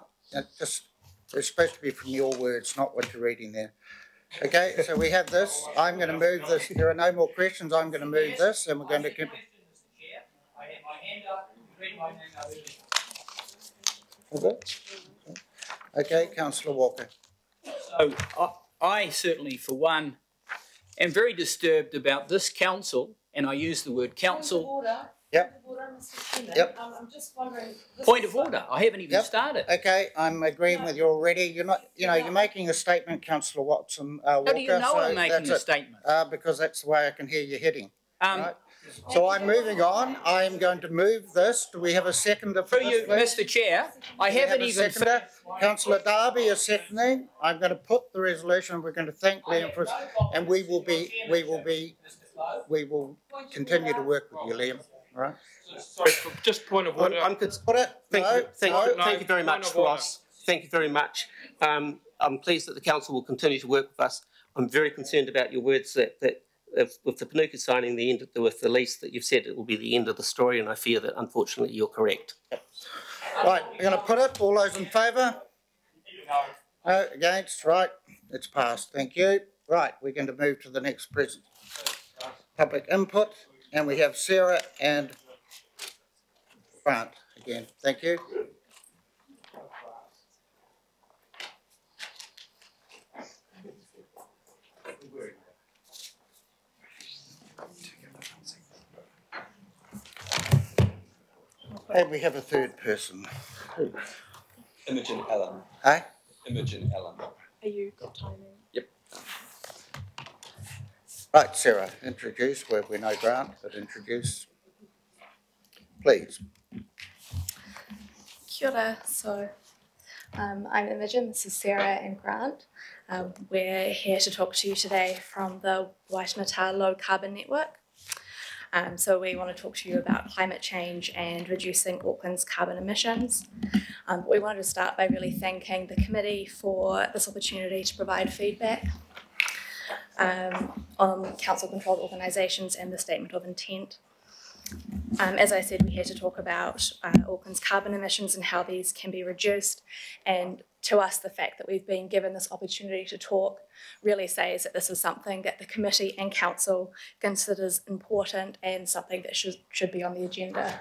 A: Just, it's supposed to be from your words, not what you're reading there. Okay, so we have this. I'm going to move this. There are no more questions. I'm going to move this, and we're going to...
I: I have my hand up.
A: Okay. Okay, councillor Walker.
D: So I certainly, for one, am very disturbed about this council, and I use the word council.
A: Yep. Yep.
G: I'm just wondering.
D: Point of order. I haven't even
A: Yep.
D: started.
A: Okay, I'm agreeing with you already. You're not, you're making a statement, councillor Watson. Walker,
D: How do you know
A: so
D: I'm making
A: that's
D: a
A: it.
D: statement?
A: Because that's the way I can hear you heading.
D: Um,
A: Right. So I'm moving on. I am going to move this. Do we have a seconder for
D: Through
A: this,
D: you,
A: please?
D: Mr. Chair, I
A: Do we have
D: haven't
A: a
D: even.
A: seconder? Councillor Darby is seconding. I'm going to put the resolution. We're going to thank Liam for, and we will continue to work with you, Liam. All right.
E: Sorry, just point of order.
B: I'm
A: Put it.
B: Thank you very
E: point
B: much,
E: of order.
B: Ross. Thank you very much. I'm pleased that the council will continue to work with us. I'm very concerned about your words that with the Panuka signing the end with the lease, that you've said it will be the end of the story, and I fear that unfortunately you're correct.
A: Right, we're going to put it. All those in favour? No, against? Right, it's passed. Thank you. Right, we're going to move to the next public input, and we have Sarah and Grant again. Thank you. And we have a third person.
I: Imogen Allen.
A: Hey?
I: Imogen Allen.
G: Are you got timing?
I: Yep.
A: Right, Sarah, introduce, where we know Grant, but introduce, please.
J: Kia ora. So I'm Imogen, this is Sarah and Grant. We're here to talk to you today from the Waitemata Low Carbon Network. So we want to talk to you about climate change and reducing Auckland's carbon emissions. We wanted to start by really thanking the committee for this opportunity to provide feedback on council-controlled organisations and the statement of intent. As I said, we're here to talk about Auckland's carbon emissions and how these can be reduced. And to us, the fact that we've been given this opportunity to talk really says that this is something that the committee and council considers important and something that should be on the agenda.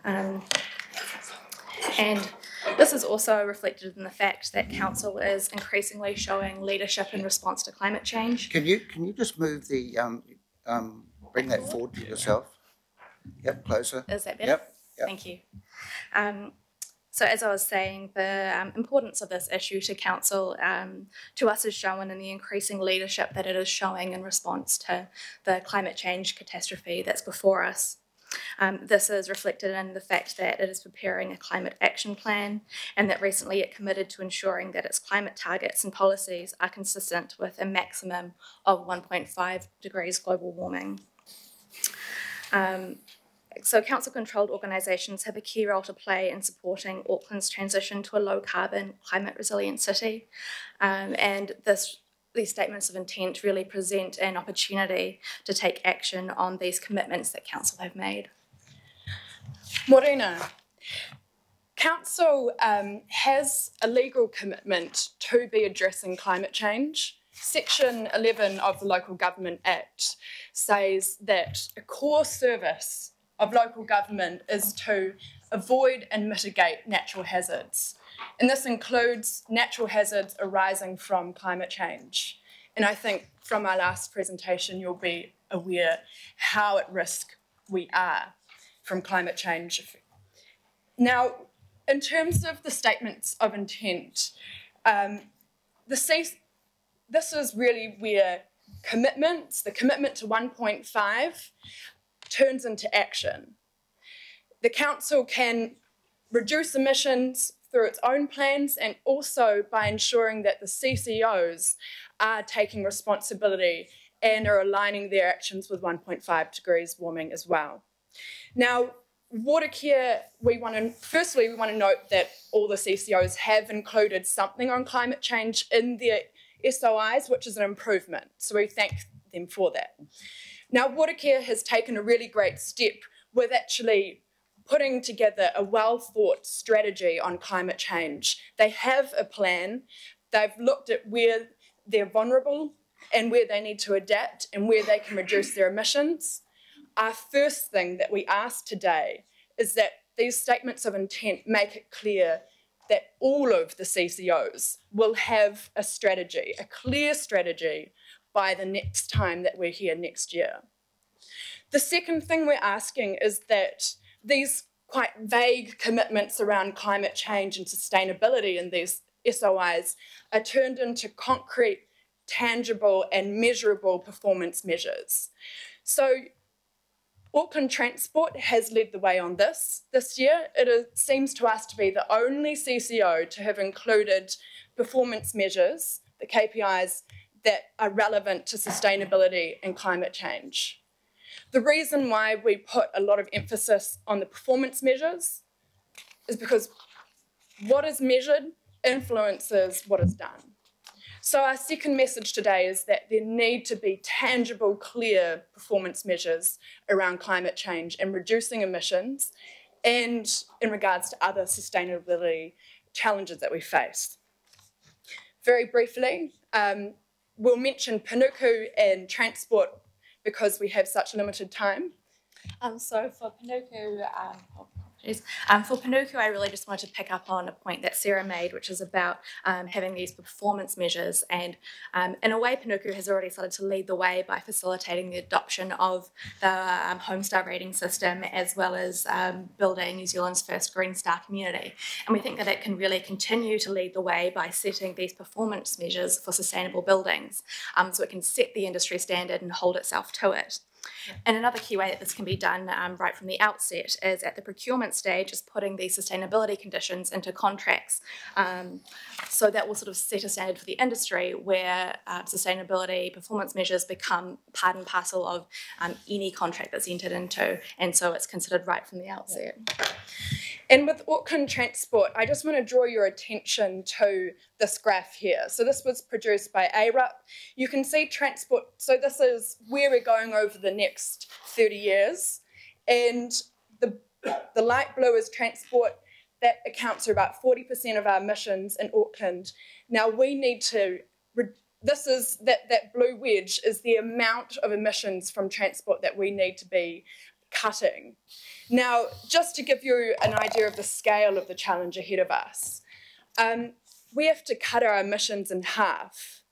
J: And this is also reflected in the fact that council is increasingly showing leadership in response to climate change.
A: Can you just move the bring that forward to yourself? Yep, closer.
J: Is that better?
A: Yep.
J: Thank you. So as I was saying, the importance of this issue to council to us is shown in the increasing leadership that it is showing in response to the climate change catastrophe that's before us. This is reflected in the fact that it is preparing a climate action plan and that recently it committed to ensuring that its climate targets and policies are consistent with a maximum of 1.5 degrees global warming. So council-controlled organisations have a key role to play in supporting Auckland's transition to a low-carbon, climate-resilient city, and these statements of intent really present an opportunity to take action on these commitments that council have made.
K: Morena, council has a legal commitment to be addressing climate change. Section 11 of the Local Government Act says that a core service of local government is to avoid and mitigate natural hazards. And this includes natural hazards arising from climate change. And I think from our last presentation, you'll be aware how at risk we are from climate change. Now, in terms of the statements of intent, this is really where the commitment to 1.5 turns into action. The council can reduce emissions through its own plans and also by ensuring that the CCOs are taking responsibility and are aligning their actions with 1.5 degrees warming as well. Now, Watercare, firstly, we want to note that all the CCOs have included something on climate change in their SOIs, which is an improvement. So we thank them for that. Now, Watercare has taken a really great step with actually putting together a well-thought strategy on climate change. They have a plan. They've looked at where they're vulnerable and where they need to adapt and where they can reduce their emissions. Our first thing that we ask today is that these statements of intent make it clear that all of the CCOs will have a strategy, a clear strategy, by the next time that we're here next year. The second thing we're asking is that these quite vague commitments around climate change and sustainability in these SOIs are turned into concrete, tangible and measurable performance measures. So Auckland Transport has led the way on this year. It seems to us to be the only CCO to have included performance measures, the KPIs, that are relevant to sustainability and climate change. The reason why we put a lot of emphasis on the performance measures is because what is measured influences what is done. So our second message today is that there need to be tangible, clear performance measures around climate change and reducing emissions, and in regards to other sustainability challenges that we face. Very briefly, we'll mention Panuku and transport because we have such limited time.
J: So for Panuku, for Panuku, I really just wanted to pick up on a point that Sarah made, which is about having these performance measures. And in a way, Panuku has already started to lead the way by facilitating the adoption of the Homestar rating system, as well as building New Zealand's first Green Star community. And we think that it can really continue to lead the way by setting these performance measures for sustainable buildings, so it can set the industry standard and hold itself to it. And another key way that this can be done right from the outset is at the procurement stage, is putting these sustainability conditions into contracts. So that will sort of set a standard for the industry where sustainability performance measures become part and parcel of any contract that's entered into. And so it's considered right from the outset.
K: And with Auckland Transport, I just want to draw your attention to this graph here. So this was produced by ARUP. You can see transport, so this is where we're going over the next 30 years. And the light blue is transport. That accounts for about 40% of our emissions in Auckland. Now we need to, this is, that blue wedge is the amount of emissions from transport that we need to be cutting. Now, just to give you an idea of the scale of the challenge ahead of us, we have to cut our emissions in half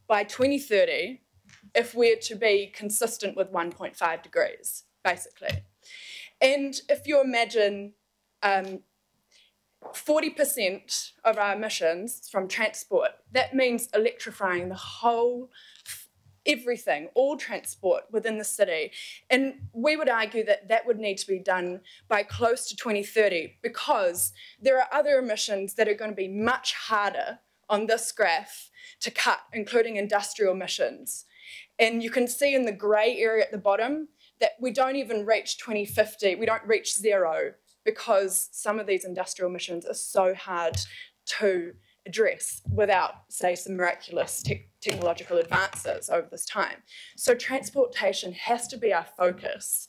K: by 2030 if we're to be consistent with 1.5 degrees, basically. And if you imagine 40% of our emissions from transport, that means electrifying the whole everything, all transport within the city. And we would argue that that would need to be done by close to 2030 because there are other emissions that are going to be much harder on this graph to cut, including industrial emissions. And you can see in the grey area at the bottom that we don't even reach 2050, we don't reach zero because some of these industrial emissions are so hard to address without, say, some miraculous technological advances over this time. So transportation has to be our focus,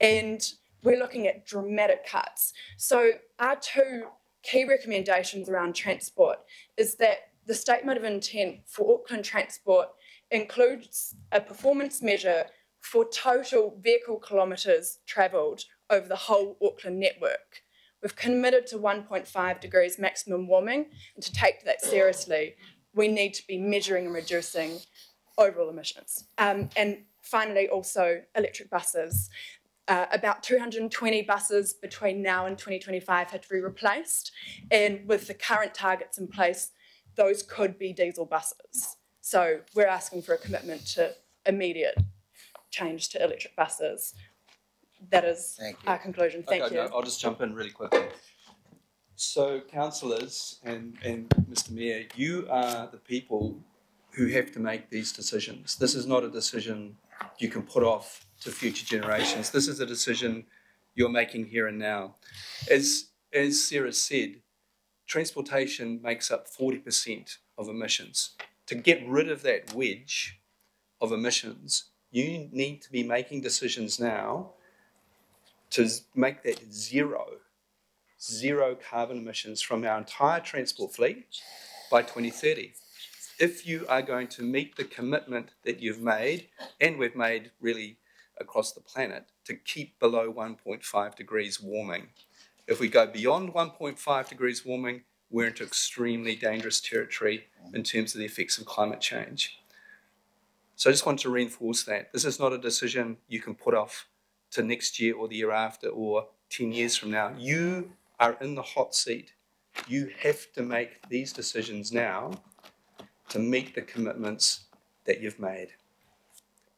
K: and we're looking at dramatic cuts. So our two key recommendations around transport is that the statement of intent for Auckland Transport includes a performance measure for total vehicle kilometres travelled over the whole Auckland network. We've committed to 1.5 degrees maximum warming, and to take that seriously, we need to be measuring and reducing overall emissions. And finally, also electric buses. About 220 buses between now and 2025 had to be replaced, and with the current targets in place, those could be diesel buses. So we're asking for a commitment to immediate change to electric buses. That is our conclusion. Thank you.
I: No, I'll just jump in really quickly. So, councillors and Mr. Mayor, you are the people who have to make these decisions. This is not a decision you can put off to future generations. This is a decision you're making here and now. As Sarah said, transportation makes up 40% of emissions. To get rid of that wedge of emissions, you need to be making decisions now to make that zero carbon emissions from our entire transport fleet by 2030. If you are going to meet the commitment that you've made, and we've made really across the planet to keep below 1.5 degrees warming. If we go beyond 1.5 degrees warming, we're into extremely dangerous territory in terms of the effects of climate change. So I just want to reinforce that. This is not a decision you can put off to next year or the year after or 10 years from now. You are in the hot seat. You have to make these decisions now to meet the commitments that you've made.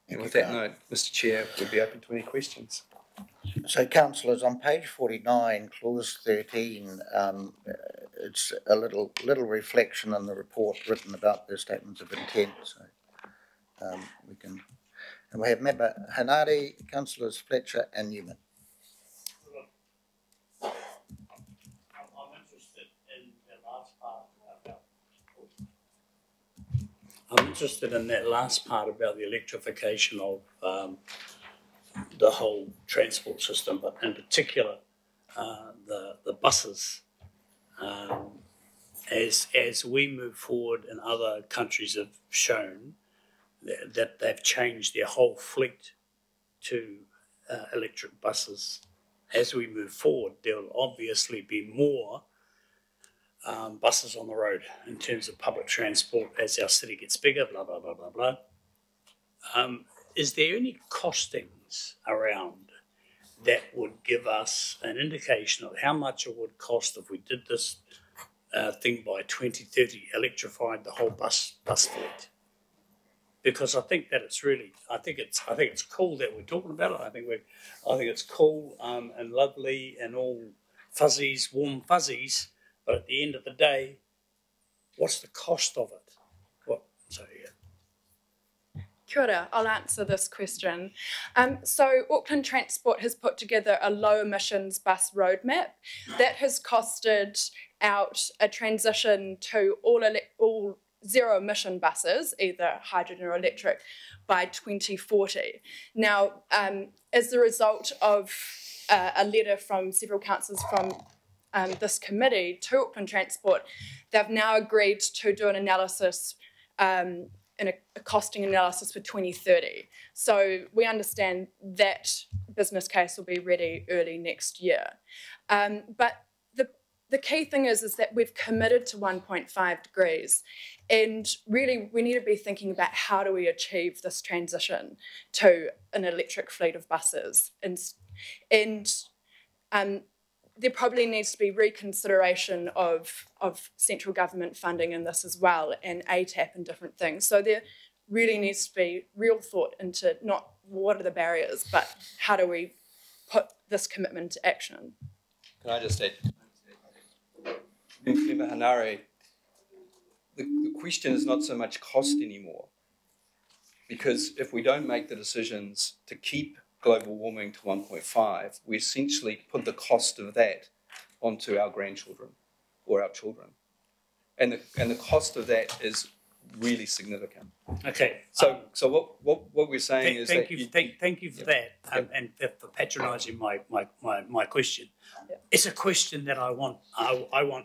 I: And with that note, Mr. Chair, we'd be open to any questions.
A: So, councillors, on page 49, clause 13, it's a little reflection in the report written about the statements of intent. So we can, and we have member Hanare, councillors Fletcher and Newman.
L: I'm interested in the last part about. I'm interested in that last part about the electrification of the whole transport system, but in particular the buses. As we move forward, and other countries have shown that they've changed their whole fleet to electric buses. As we move forward, there will obviously be more buses on the road in terms of public transport as our city gets bigger, blah, blah, blah, blah, blah. Is there any costings around that would give us an indication of how much it would cost if we did this thing by 2030, electrified the whole bus fleet? Because I think that it's really, I think it's cool that we're talking about it. I think it's cool and lovely and all fuzzies, warm fuzzies. But at the end of the day, what's the cost of it?
K: Kia ora, I'll answer this question. So Auckland Transport has put together a low emissions bus roadmap that has costed out a transition to all zero emission buses, either hydrogen or electric, by 2040. Now, as a result of a letter from several councillors from this committee to Auckland Transport, they've now agreed to do an analysis in a costing analysis for 2030. So we understand that business case will be ready early next year. But the key thing is that we've committed to 1.5 degrees, and really we need to be thinking about how do we achieve this transition to an electric fleet of buses. And there probably needs to be reconsideration of central government funding in this as well, and ATAP and different things. So there really needs to be real thought into not what are the barriers, but how do we put this commitment into action.
I: Can I just add? Member Hanare, the question is not so much cost anymore, because if we don't make the decisions to keep global warming to 1.5, we essentially put the cost of that onto our grandchildren or our children. And the cost of that is really significant.
L: Okay.
I: So what we're saying is
L: thank you for that, and for patronising my question. Yep. It's a question that I want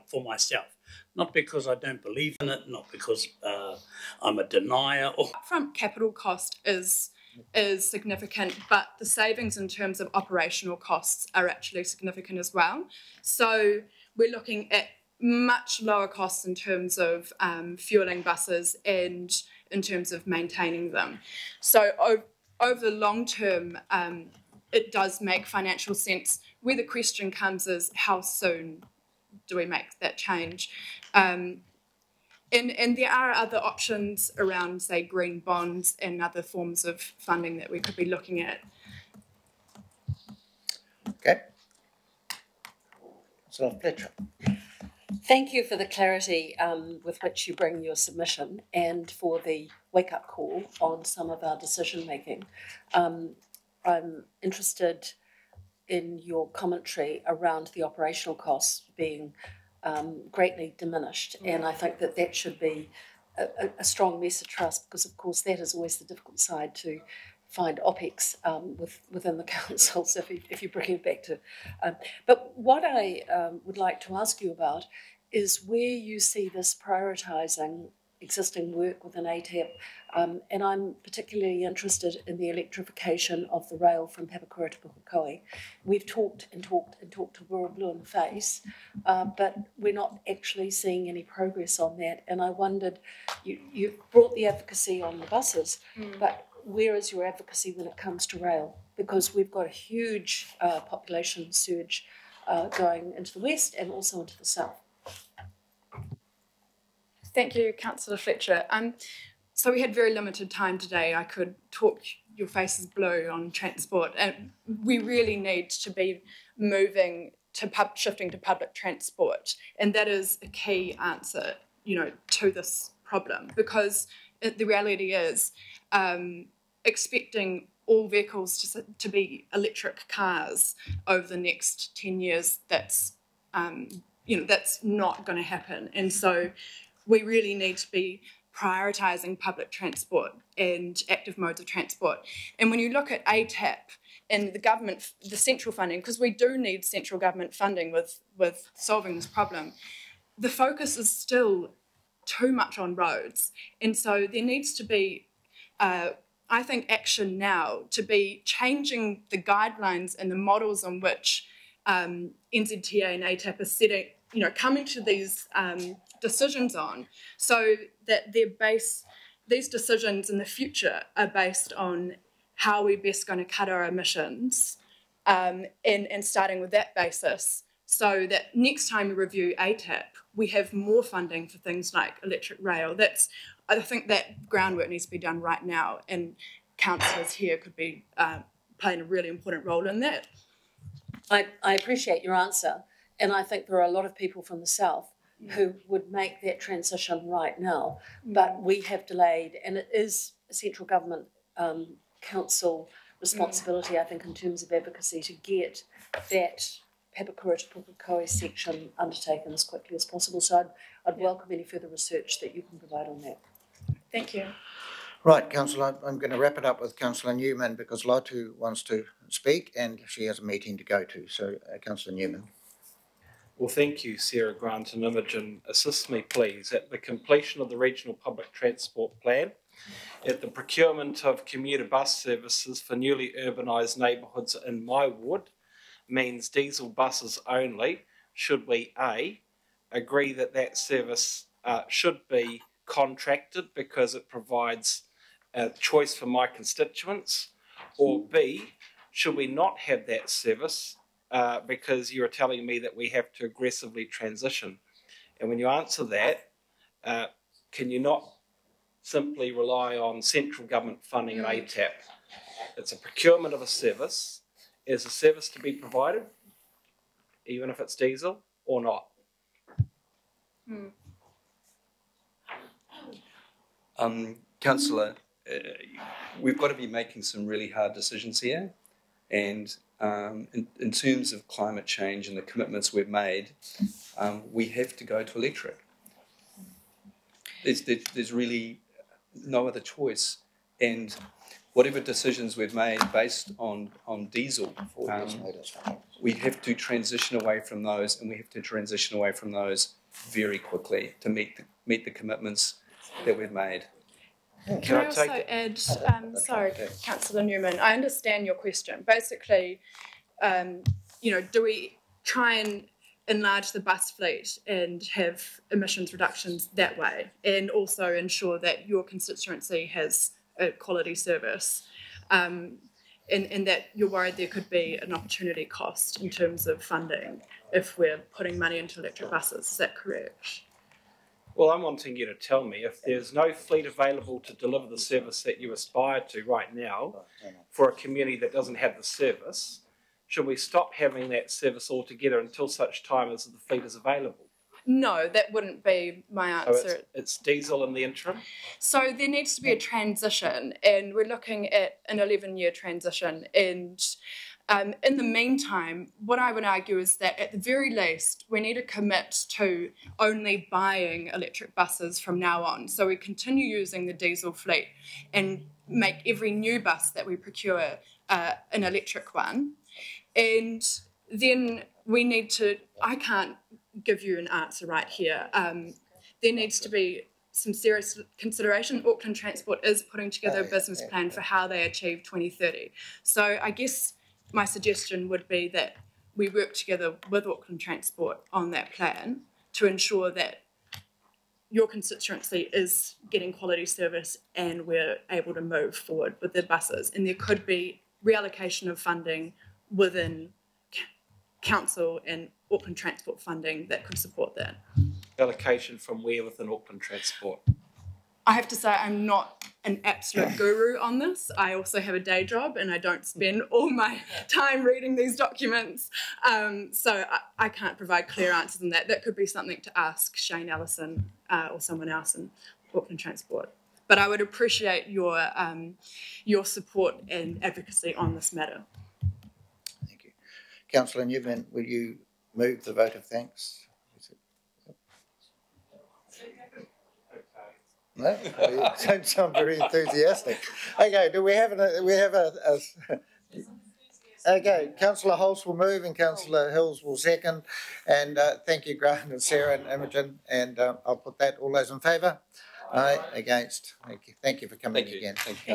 L: for myself, not because I don't believe in it, not because I'm a denier.
K: Upfront capital cost is significant, but the savings in terms of operational costs are actually significant as well. So we're looking at much lower costs in terms of fueling buses and in terms of maintaining them. So over the long term, it does make financial sense. Where the question comes is how soon do we make that change? And there are other options around, say, green bonds and other forms of funding that we could be looking at.
A: Okay. So, Fletcher.
M: Thank you for the clarity with which you bring your submission and for the wake-up call on some of our decision-making. I'm interested in your commentary around the operational costs being greatly diminished, and I think that should be a strong message for us, because of course that is always the difficult side to find OPEX within the councils if you bring it back to. But what I would like to ask you about is where you see this prioritising existing work within ATAP, and I'm particularly interested in the electrification of the rail from Papakura to Pukekohe. We've talked and talked and talked till we're all blue in the face, but we're not actually seeing any progress on that. And I wondered, you brought the advocacy on the buses, but where is your advocacy when it comes to rail? Because we've got a huge population surge going into the west and also into the south.
K: Thank you, Councillor Fletcher. So we had very limited time today. I could talk your faces blue on transport, and we really need to be moving to shifting to public transport, and that is a key answer, to this problem, because the reality is expecting all vehicles to be electric cars over the next 10 years, that's not going to happen. And so we really need to be prioritising public transport and active modes of transport. And when you look at ATAP and the government, the central funding, because we do need central government funding with solving this problem, the focus is still too much on roads. And so there needs to be, I think, action now to be changing the guidelines and the models on which NZTA and ATAP are setting, coming to these decisions on, so that these decisions in the future are based on how we're best going to cut our emissions, and starting with that basis, so that next time we review ATAP, we have more funding for things like electric rail. I think that groundwork needs to be done right now, and councillors here could be playing a really important role in that.
M: I appreciate your answer, and I think there are a lot of people from the south who would make that transition right now, but we have delayed, and it is a central government council responsibility, I think, in terms of advocacy, to get that Papakura to Pukekohe section undertaken as quickly as possible. So I'd welcome any further research that you can provide on that.
K: Thank you.
A: Right, Councillor, I'm going to wrap it up with Councillor Newman because Latu wants to speak and she has a meeting to go to. So, Councillor Newman.
C: Well, thank you, Sarah Grant and Imogen. Assist me, please. At the completion of the Regional Public Transport Plan, at the procurement of commuter bus services for newly urbanised neighbourhoods in my ward means diesel buses only, should we A, agree that that service should be contracted because it provides a choice for my constituents, or B, should we not have that service because you're telling me that we have to aggressively transition? And when you answer that, can you not simply rely on central government funding and ATAP? It's a procurement of a service. Is a service to be provided, even if it's diesel or not?
I: Councillor, we've got to be making some really hard decisions here, and in terms of climate change and the commitments we've made, we have to go to electric. There's really no other choice, and whatever decisions we've made based on diesel, we have to transition away from those, and we have to transition away from those very quickly to meet the commitments that we've made.
K: Can I also add, sorry, Councillor Newman, I understand your question. Basically, do we try and enlarge the bus fleet and have emissions reductions that way, and also ensure that your constituency has a quality service, and that you're worried there could be an opportunity cost in terms of funding if we're putting money into electric buses? Is that correct?
C: Well, I'm wanting you to tell me, if there's no fleet available to deliver the service that you aspire to right now for a community that doesn't have the service, should we stop having that service altogether until such time as the fleet is available?
K: No, that wouldn't be my answer.
C: So it's diesel in the interim?
K: So there needs to be a transition, and we're looking at an 11-year transition. And in the meantime, what I would argue is that at the very least, we need to commit to only buying electric buses from now on. So we continue using the diesel fleet and make every new bus that we procure an electric one. And then we need to, I can't give you an answer right here. There needs to be some serious consideration. Auckland Transport is putting together a business plan for how they achieve 2030. So I guess my suggestion would be that we work together with Auckland Transport on that plan to ensure that your constituency is getting quality service and we're able to move forward with the buses. And there could be reallocation of funding within council and Auckland Transport funding that could support that.
C: Allocation from where within Auckland Transport?
K: I have to say I'm not an absolute guru on this. I also have a day job and I don't spend all my time reading these documents. So I can't provide clear answers on that. That could be something to ask Shane Ellison or someone else in Auckland Transport. But I would appreciate your support and advocacy on this matter.
A: Thank you. Councillor Newman, will you move the vote of thanks? No, you don't sound very enthusiastic. Okay, do we have okay, Councillor Holst will move and Councillor Hills will second. And thank you, Grant and Sarah and Imogen. And I'll put that. All those in favour? Aye. Against? Thank you. Thank you for coming again. Thank you.